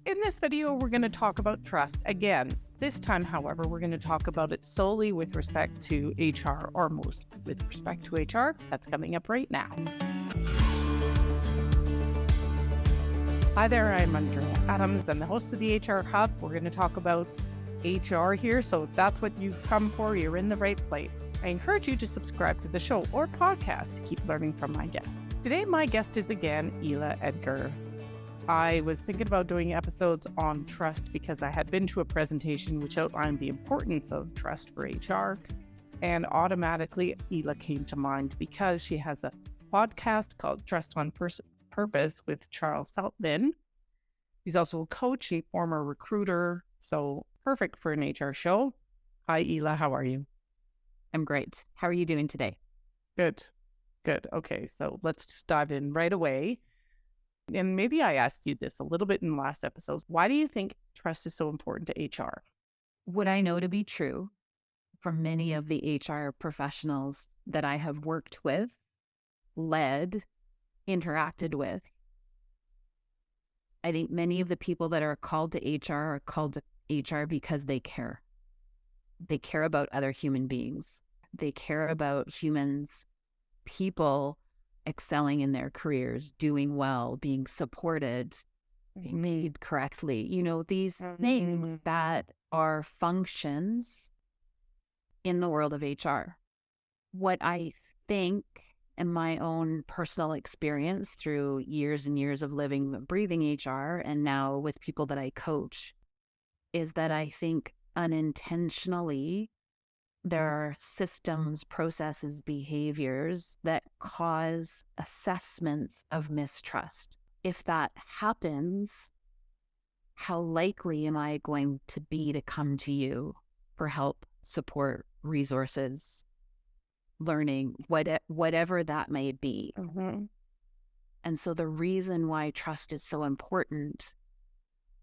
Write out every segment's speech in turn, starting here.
In this video, we're going to talk about trust again. This time, however, we're going to talk about it solely with respect to HR, or most with respect to HR. That's coming up right now. Hi there, I'm Andrea Adams. I'm the host of the HR Hub. We're going to talk about HR here, so if that's what you've come for, you're in the right place. I encourage you to subscribe to the show or podcast to keep learning from my guests. Today, my guest is again Ila Edgar. I was thinking about doing episodes on trust because I had been to a presentation which outlined the importance of trust for HR, and automatically Ila came to mind because she has a podcast called Trust on Purpose with Charles Feltman. He's also a coach, a former recruiter, so perfect for an HR show. Hi, Ila. How are you? I'm great. How are you doing today? Good. Okay, so let's just dive in right away. And maybe I asked you this a little bit in the last episodes. Why do you think trust is so important to HR? What I know to be true from many of the HR professionals that I have worked with, led, interacted with, I think many of the people that are called to HR are called to HR because they care. They care about other human beings. They care about humans, people excelling in their careers, doing well, being supported, being made correctly. You know, these things that are functions in the world of HR. What I think in my own personal experience through years and years of living, breathing HR, and now with people that I coach, is that I think unintentionally there are systems, processes, behaviors that cause assessments of mistrust. If that happens, how likely am I going to be to come to you for help, support, resources, learning, whatever that may be? Mm-hmm. And so the reason why trust is so important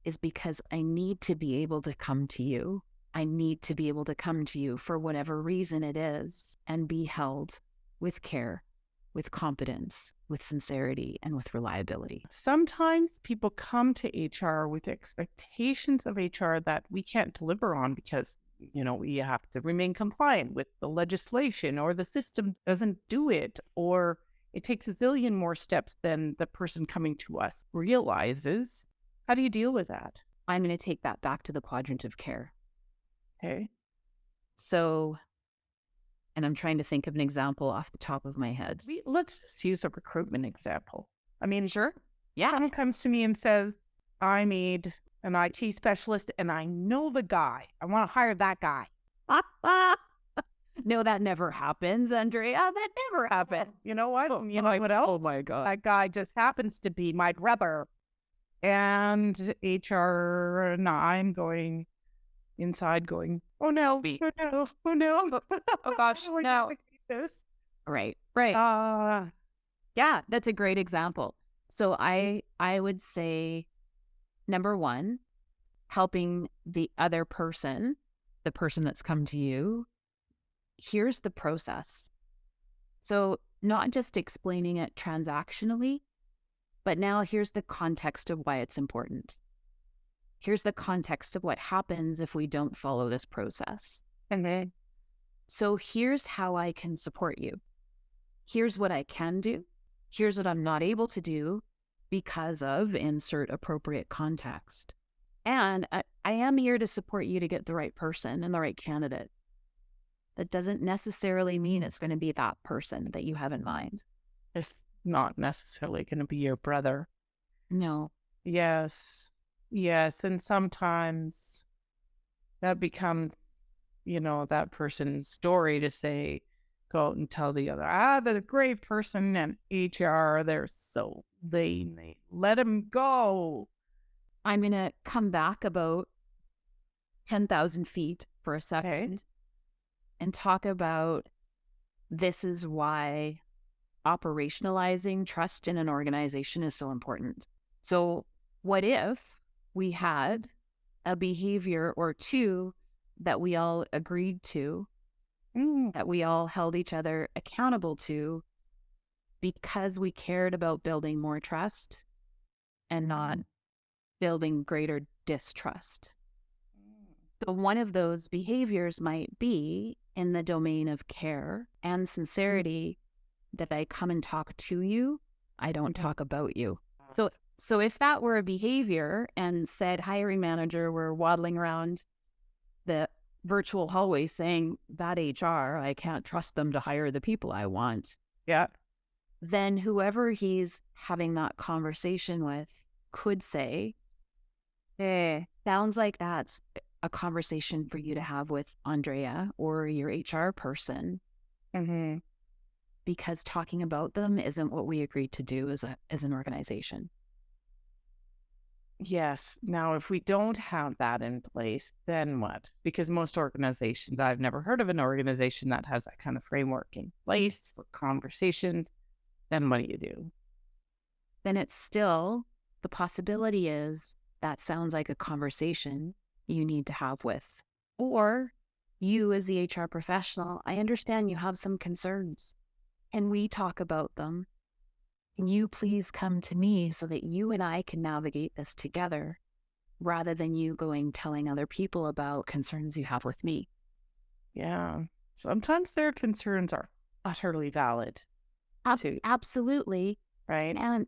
is because I need to be able to come to you. I need to be able to come to you for whatever reason it is and be held with care, with competence, with sincerity, and with reliability. Sometimes people come to HR with expectations of HR that we can't deliver on because, we have to remain compliant with the legislation, or the system doesn't do it, or it takes a zillion more steps than the person coming to us realizes. How do you deal with that? I'm going to take that back to the quadrant of care. Okay. So, and I'm trying to think of an example off the top of my head. Let's just use a recruitment example. I mean, sure. Yeah. Someone comes to me and says, I need an IT specialist and I know the guy. I want to hire that guy. No, that never happens, Andrea. That never happens. You know what? You know what else? Oh my God. That guy just happens to be my brother. And HR and I'm going inside going, oh no, oh no. Oh gosh, no. Right. Yeah, that's a great example. So I would say, number one, helping the other person, the person that's come to you, here's the process. So not just explaining it transactionally, but now here's the context of why it's important. Here's the context of what happens if we don't follow this process. Mm-hmm. So here's how I can support you. Here's what I can do. Here's what I'm not able to do because of insert appropriate context. And I am here to support you to get the right person and the right candidate. That doesn't necessarily mean it's going to be that person that you have in mind. It's not necessarily going to be your brother. No. Yes. And sometimes that becomes, that person's story to say, go out and tell the other, they're a great person, and HR, they're so lame, they let him go. I'm going to come back about 10,000 feet for a second and talk about this is why operationalizing trust in an organization is so important. So what if we had a behavior or two that we all agreed to, that we all held each other accountable to because we cared about building more trust and not building greater distrust. So one of those behaviors might be in the domain of care and sincerity, that I come and talk to you, I don't talk about you. So if that were a behavior and said hiring manager were waddling around the virtual hallway saying that HR, I can't trust them to hire the people I want. Yeah. Then whoever he's having that conversation with could say, sounds like that's a conversation for you to have with Andrea or your HR person, because talking about them isn't what we agreed to do as an organization. Yes. Now, if we don't have that in place, then what? Because most organizations, I've never heard of an organization that has that kind of framework in place for conversations. Then what do you do? Then it's still, the possibility is that sounds like a conversation you need to have with, or you as the HR professional, I understand you have some concerns and we talk about them. Can you please come to me so that you and I can navigate this together, rather than you telling other people about concerns you have with me? Yeah. Sometimes their concerns are utterly valid. Absolutely. Right. And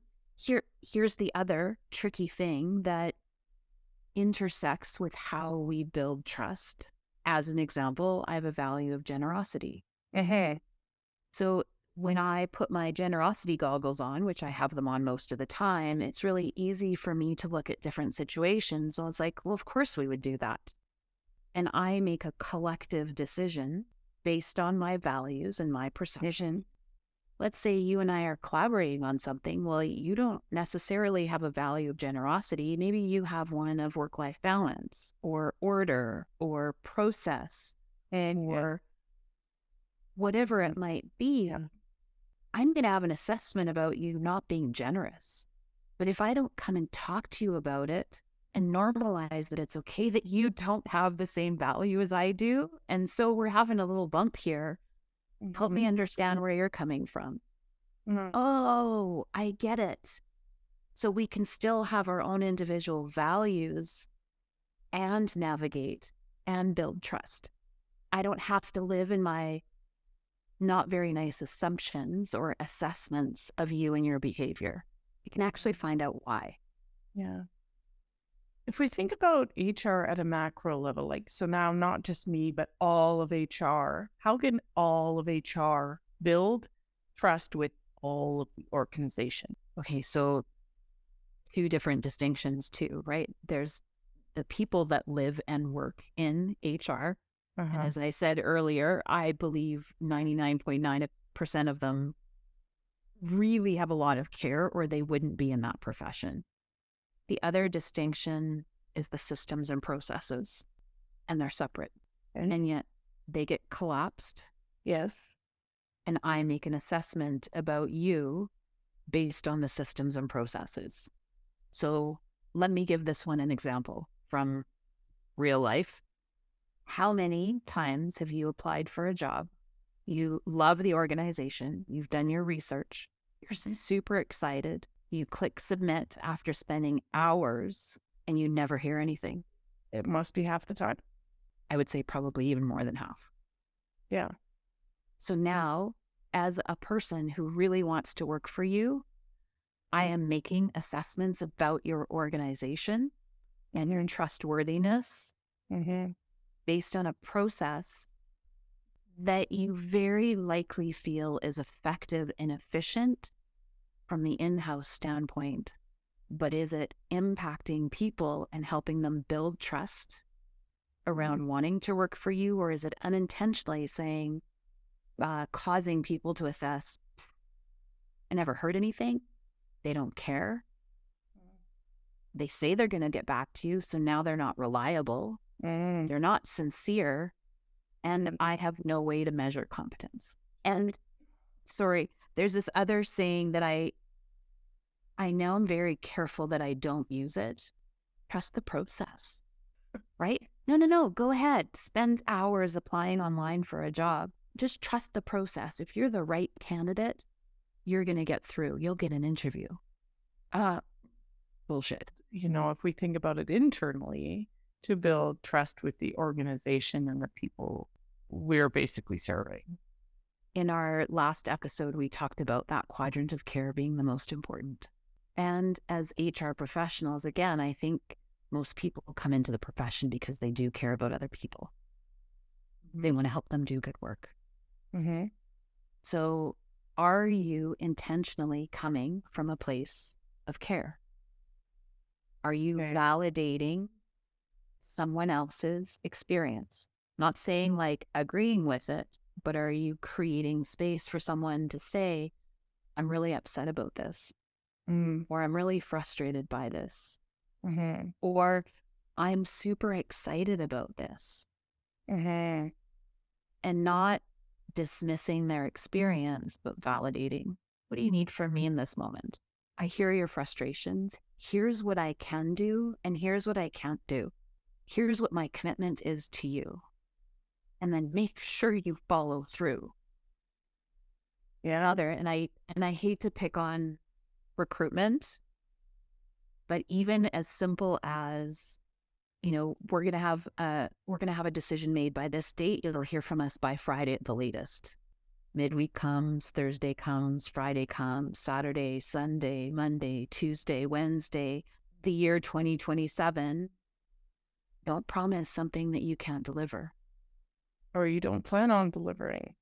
here's the other tricky thing that intersects with how we build trust. As an example, I have a value of generosity. So when I put my generosity goggles on, which I have them on most of the time, it's really easy for me to look at different situations. So it's like, well, of course we would do that. And I make a collective decision based on my values and my perception. Let's say you and I are collaborating on something. Well, you don't necessarily have a value of generosity. Maybe you have one of work-life balance or order or process or whatever it might be. I'm going to have an assessment about you not being generous. But if I don't come and talk to you about it and normalize that it's okay that you don't have the same value as I do, and so we're having a little bump here, help me understand where you're coming from. Oh, I get it. So we can still have our own individual values and navigate and build trust. I don't have to live in my not very nice assumptions or assessments of you and your behavior. You can actually find out why. Yeah. If we think about HR at a macro level, like, so now not just me, but all of HR, how can all of HR build trust with all of the organization? Okay, so two different distinctions too, right? There's the people that live and work in HR. And as I said earlier, I believe 99.9% of them really have a lot of care, or they wouldn't be in that profession. The other distinction is the systems and processes, and they're separate. And yet they get collapsed. Yes. And I make an assessment about you based on the systems and processes. So let me give this one an example from real life. How many times have you applied for a job? You love the organization. You've done your research. You're super excited. You click submit after spending hours and you never hear anything. It must be half the time. I would say probably even more than half. Yeah. So now, as a person who really wants to work for you, I am making assessments about your organization and your trustworthiness based on a process that you very likely feel is effective and efficient from the in-house standpoint. But is it impacting people and helping them build trust around wanting to work for you? Or is it unintentionally saying, causing people to assess, I never heard anything. They don't care. They say they're going to get back to you, so now they're not reliable. They're not sincere, and I have no way to measure competence. And sorry, there's this other saying that I know I'm very careful that I don't use it. Trust the process, right? No, go ahead. Spend hours applying online for a job. Just trust the process. If you're the right candidate, you're going to get through. You'll get an interview. bullshit. If we think about it internally, to build trust with the organization and the people we're basically serving. In our last episode, we talked about that quadrant of care being the most important. And as HR professionals, again, I think most people come into the profession because they do care about other people. They want to help them do good work. Mm-hmm. So are you intentionally coming from a place of care? Are you validating someone else's experience? Not saying like agreeing with it, but are you creating space for someone to say, I'm really upset about this, or I'm really frustrated by this, or I'm super excited about this, and not dismissing their experience, but validating. What do you need from me in this moment? I hear your frustrations. Here's what I can do, and here's what I can't do. Here's what my commitment is to you. And then make sure you follow through. Yeah. And I hate to pick on recruitment, but even as simple as, we're gonna have a decision made by this date. You'll hear from us by Friday at the latest. Midweek comes, Thursday comes, Friday comes, Saturday, Sunday, Monday, Tuesday, Wednesday, the year 2027. Don't promise something that you can't deliver. Or you don't plan on delivering.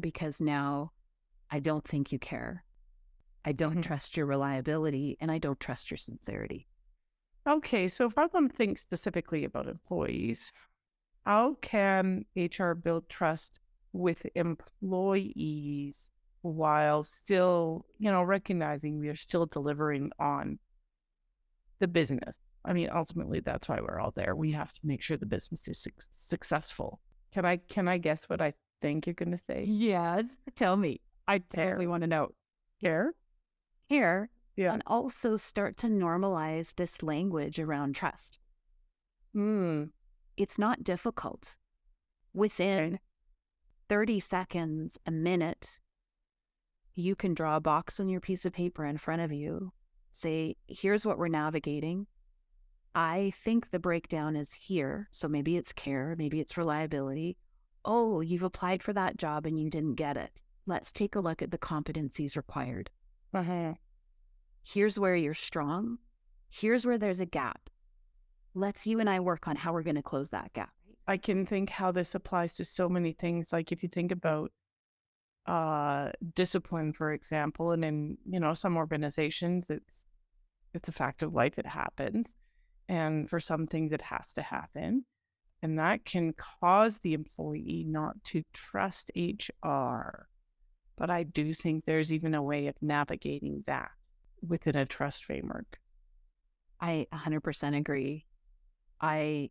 Because now I don't think you care. I don't trust your reliability, and I don't trust your sincerity. Okay, so if I want to think specifically about employees, how can HR build trust with employees while still, recognizing we are still delivering on the business? I mean, ultimately, that's why we're all there. We have to make sure the business is successful. Can I guess what I think you're going to say? Yes. Tell me. I totally want to know. Care? Yeah. And also start to normalize this language around trust. It's not difficult. Within 30 seconds, a minute, you can draw a box on your piece of paper in front of you. Say, here's what we're navigating. I think the breakdown is here. So maybe it's care, maybe it's reliability. Oh, you've applied for that job and you didn't get it. Let's take a look at the competencies required. Here's where you're strong. Here's where there's a gap. Let's you and I work on how we're going to close that gap. I can think how this applies to so many things. Like if you think about discipline, for example, and in, some organizations, it's a fact of life. It happens. And for some things, it has to happen. And that can cause the employee not to trust HR. But I do think there's even a way of navigating that within a trust framework. I 100% agree. I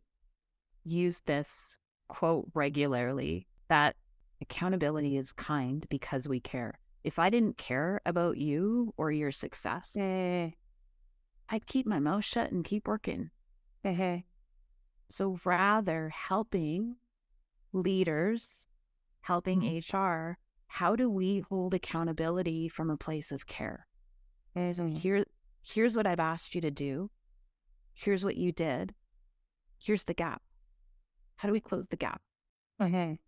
use this quote regularly, that accountability is kind because we care. If I didn't care about you or your success, I'd keep my mouth shut and keep working. So rather helping leaders, helping HR, how do we hold accountability from a place of care? So here's what I've asked you to do. Here's what you did. Here's the gap. How do we close the gap?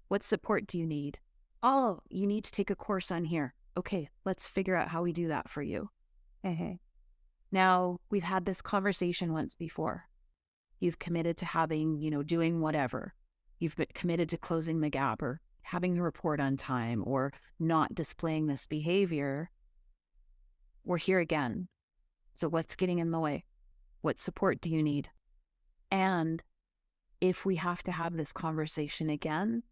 What support do you need? Oh, you need to take a course on here. Okay, let's figure out how we do that for you. Now, we've had this conversation once before. You've committed to having, doing whatever. You've been committed to closing the gap or having the report on time or not displaying this behavior. We're here again. So what's getting in the way? What support do you need? And if we have to have this conversation again,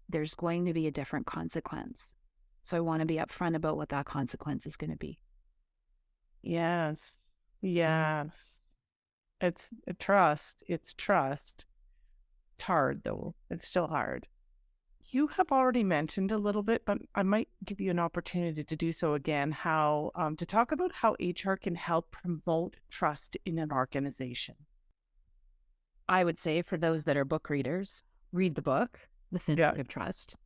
there's going to be a different consequence. So I want to be upfront about what that consequence is going to be. Yes. It's trust. It's trust. It's hard, though. It's still hard. You have already mentioned a little bit, but I might give you an opportunity to do so again, how to talk about how HR can help promote trust in an organization. I would say for those that are book readers, read the book, The Theory of Trust.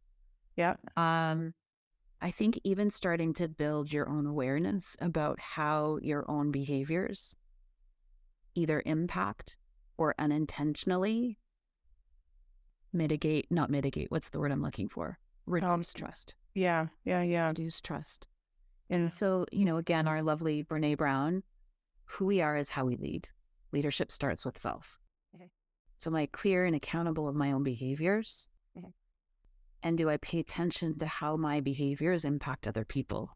Yeah. I think even starting to build your own awareness about how your own behaviors either impact or unintentionally not mitigate, what's the word I'm looking for? Reduce trust. Yeah. Reduce trust. And so, again, our lovely Brene Brown, who we are is how we lead. Leadership starts with self. Okay. So am I clear and accountable of my own behaviors? Okay. And do I pay attention to how my behaviors impact other people?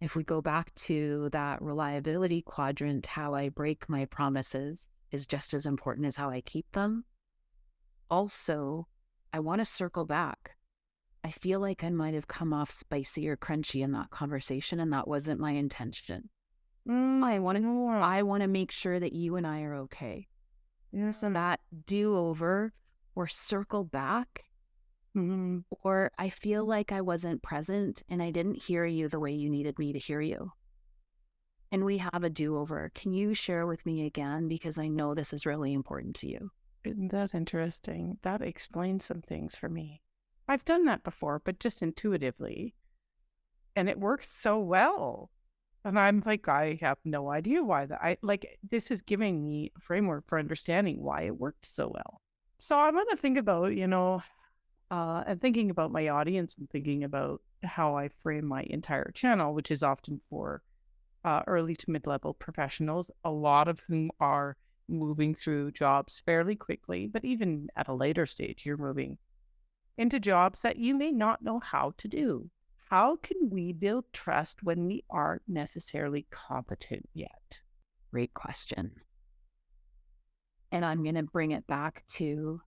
If we go back to that reliability quadrant, how I break my promises is just as important as how I keep them. Also, I want to circle back. I feel like I might have come off spicy or crunchy in that conversation, and that wasn't my intention. I want to make sure that you and I are okay. Yeah. So that do-over or circle back, or I feel like I wasn't present and I didn't hear you the way you needed me to hear you. And we have a do-over. Can you share with me again? Because I know this is really important to you. That's interesting. That explains some things for me. I've done that before, but just intuitively. And it works so well. And I'm like, I have no idea why this is giving me a framework for understanding why it worked so well. So I want to think about, and thinking about my audience and thinking about how I frame my entire channel, which is often for early to mid-level professionals, a lot of whom are moving through jobs fairly quickly, but even at a later stage, you're moving into jobs that you may not know how to do. How can we build trust when we aren't necessarily competent yet? Great question. And I'm going to bring it back to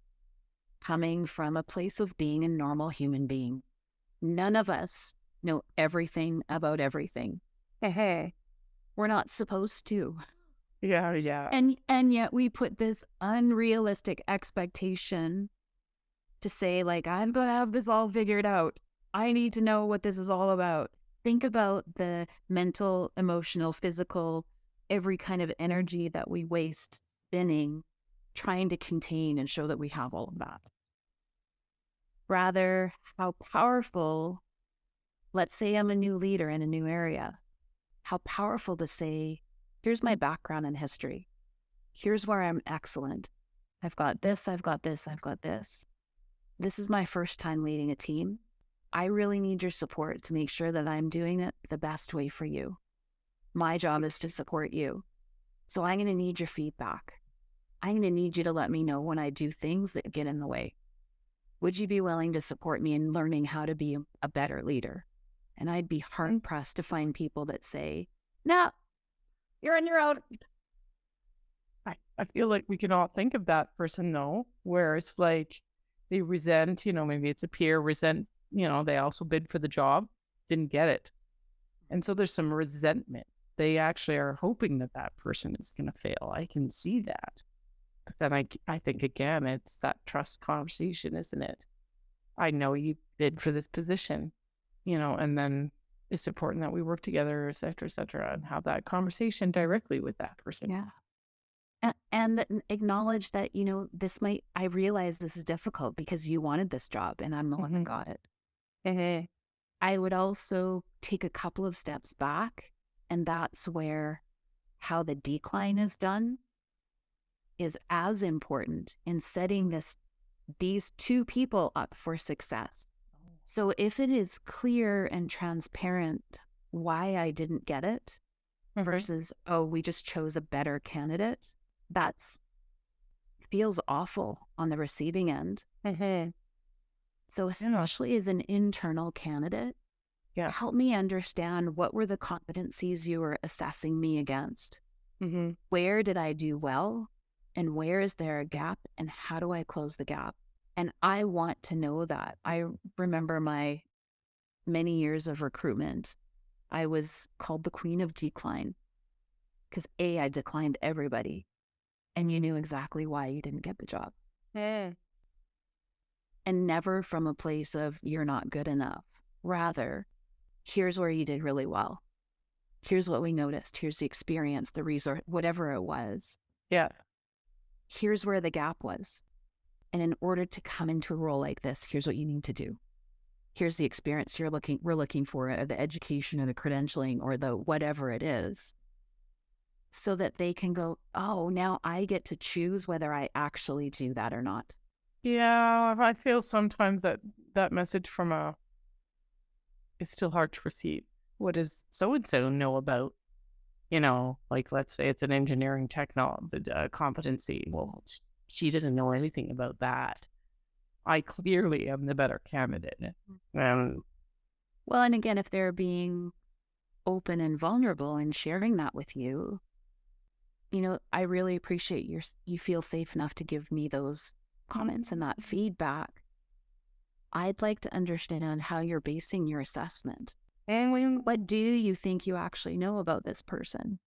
coming from a place of being a normal human being. None of us know everything about everything. Hey, we're not supposed to. Yeah. And yet we put this unrealistic expectation to say, like, I'm going to have this all figured out. I need to know what this is all about. Think about the mental, emotional, physical, every kind of energy that we waste spinning, trying to contain and show that we have all of that. Rather, how powerful, let's say I'm a new leader in a new area, how powerful to say, here's my background and history. Here's where I'm excellent. I've got this, I've got this, I've got this. This is my first time leading a team. I really need your support to make sure that I'm doing it the best way for you. My job is to support you. So I'm going to need your feedback. I'm going to need you to let me know when I do things that get in the way. Would you be willing to support me in learning how to be a better leader? And I'd be hard-pressed to find people that say, no, you're on your own. I feel like we can all think of that person, though, where it's like they resent, maybe it's a peer resent, they also bid for the job, didn't get it. And so there's some resentment. They actually are hoping that that person is going to fail. I can see that. But then I think, again, it's that trust conversation, isn't it? I know you bid for this position, and then it's important that we work together, et cetera, and have that conversation directly with that person. Yeah. And acknowledge that, I realize this is difficult because you wanted this job and I'm the one that got it. I would also take a couple of steps back, and that's where how the decline is done is as important in setting these two people up for success. So if it is clear and transparent why I didn't get it versus, we just chose a better candidate, that feels awful on the receiving end. So especially as an internal candidate, help me understand what were the competencies you were assessing me against. Where did I do well? And where is there a gap? And how do I close the gap? And I want to know that. I remember my many years of recruitment. I was called the queen of decline because I declined everybody. And you knew exactly why you didn't get the job. And never from a place of you're not good enough. Rather, here's where you did really well. Here's what we noticed. Here's the experience, the resource, whatever it was. Yeah. Here's where the gap was. And in order to come into a role like this, here's what you need to do. here's the experience we're looking for, or the education or the credentialing or the whatever it is, so that they can go, oh, now I get to choose whether I actually do that or not. Yeah, I feel sometimes that message from it's still hard to receive. What does so-and-so know about, like, let's say it's an engineering competency. Well, she didn't know anything about that. I clearly am the better candidate. Well, and again, if they're being open and vulnerable and sharing that with you, I really appreciate you feel safe enough to give me those comments and that feedback. I'd like to understand on how you're basing your assessment. And what do you think you actually know about this person?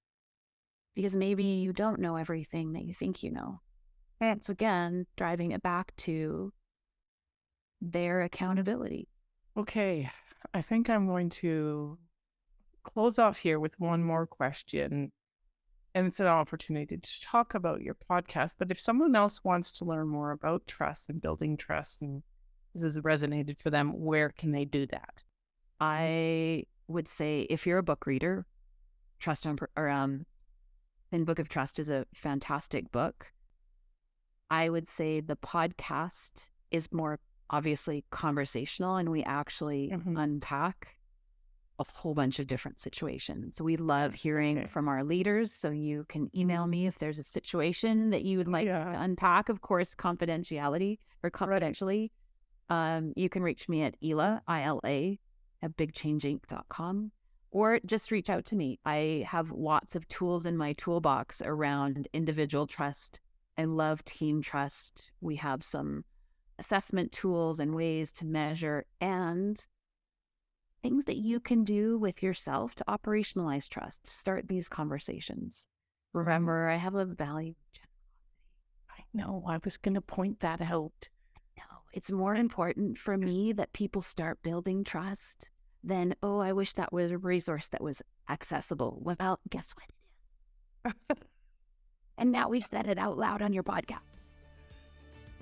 Because maybe you don't know everything that you think you know. And so again, driving it back to their accountability. Okay, I think I'm going to close off here with one more question. And it's an opportunity to talk about your podcast. But if someone else wants to learn more about trust and building trust, and this has resonated for them, where can they do that? I would say if you're a book reader, In Book of Trust is a fantastic book. I would say the podcast is more obviously conversational, and we actually unpack a whole bunch of different situations. We love hearing from our leaders, so you can email me if there's a situation that you would like us to unpack. Of course, confidentially. You can reach me at Ila, I-L-A, at bigchangeinc.com, or just reach out to me. I have lots of tools in my toolbox around individual trust. I love team trust. We have some assessment tools and ways to measure, and things that you can do with yourself to operationalize trust, start these conversations. Remember, I have a value of generosity. I know, I was going to point that out. No, it's more important for me that people start building trust than, oh, I wish that was a resource that was accessible. Well, guess what it is? And now we've said it out loud on your podcast.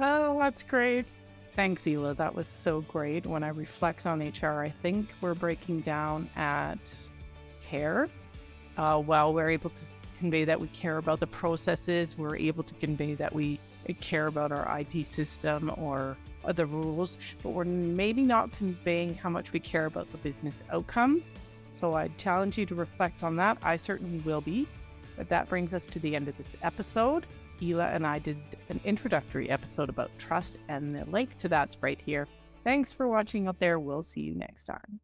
Oh, that's great. Thanks, Ila. That was so great. When I reflect on HR, I think we're breaking down at care. While we're able to convey that we care about the processes, we're able to convey that we care about our IT system or other rules, but we're maybe not conveying how much we care about the business outcomes. So I challenge you to reflect on that. I certainly will be. But that brings us to the end of this episode. Ila and I did an introductory episode about trust, and the link to that's right here. Thanks for watching out there. We'll see you next time.